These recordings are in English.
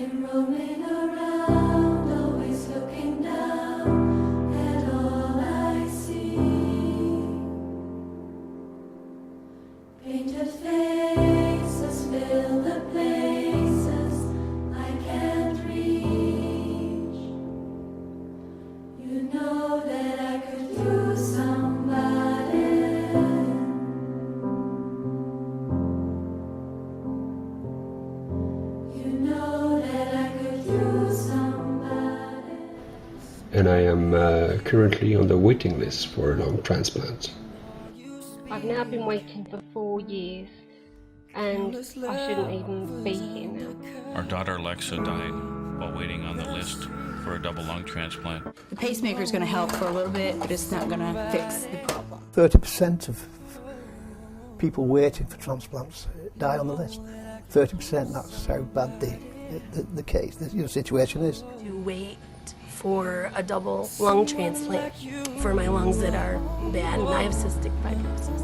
been roaming around, always looking down at all I see. Painted faces fill the places I can't reach. You know that I could use somebody. You know that I could use somebody. And I am currently on the waiting list for a lung transplant. I've now been waiting for 4 years, and I shouldn't even be here now. Our daughter Alexa died while waiting on the list for a double lung transplant. The pacemaker is going to help for a little bit, but it's not going to fix the problem. 30% of people waiting for transplants die on the list. 30%, that's how bad the case, the situation is. To wait for a double lung transplant for my lungs that are bad, and I have cystic fibrosis.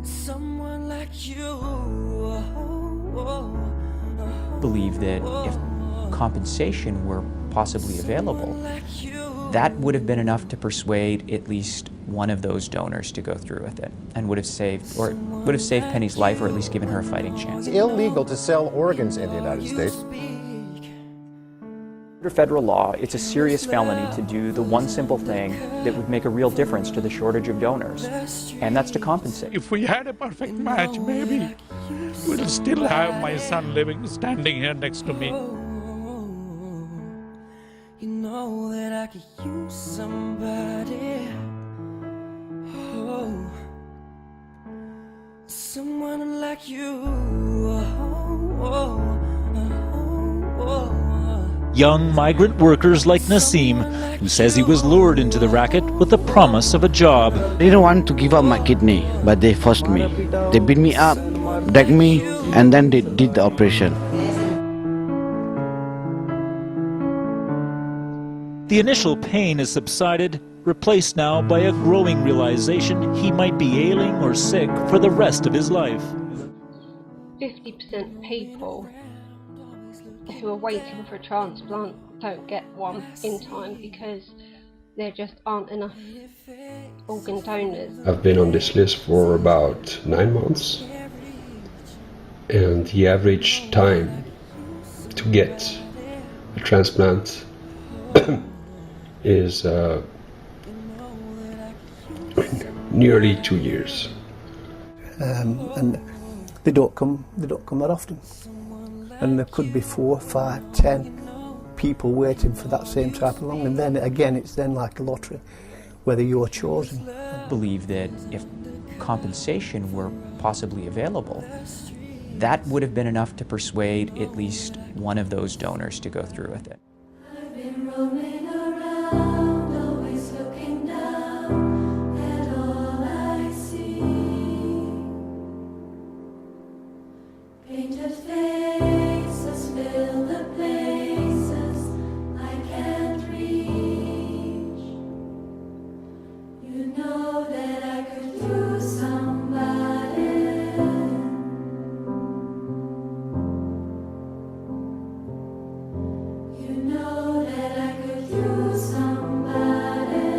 Someone like you. Believe that if compensation were possibly available, that would have been enough to persuade at least one of those donors to go through with it, and would have saved Penny's life, or at least given her a fighting chance. It's illegal to sell organs in the United States. Under federal law, it's a serious felony to do the one simple thing that would make a real difference to the shortage of donors, and that's to compensate. If we had a perfect match, maybe we'll still have my son standing here next to me. You know that I could use somebody. Oh, someone like you. Young migrant workers like Nassim, who says he was lured into the racket with the promise of a job. I didn't want to give up my kidney, but they forced me. They beat me up, dragged me, and then they did the operation. The initial pain has subsided, replaced now by a growing realization he might be ailing or sick for the rest of his life. 50% people who are waiting for a transplant don't get one in time because there just aren't enough organ donors. I've been on this list for about 9 months, and the average time to get a transplant is nearly 2 years. And they don't come that often. And there could be 4, 5, 10 people waiting for that same type of lung, and then again it's then like a lottery whether you're chosen. I believe that if compensation were possibly available, that would have been enough to persuade at least one of those donors to go through with it. I've been roaming around, always looking down at all I see. Painted faces fill the places I can't reach. You know that I could use somebody. You know that I could use somebody.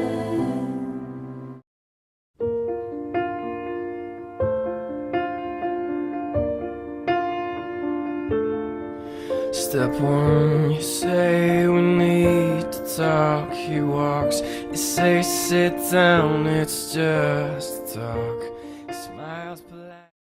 Step one, you say we need to talk. He walks, you say sit down, it's just talk. He smiles polite.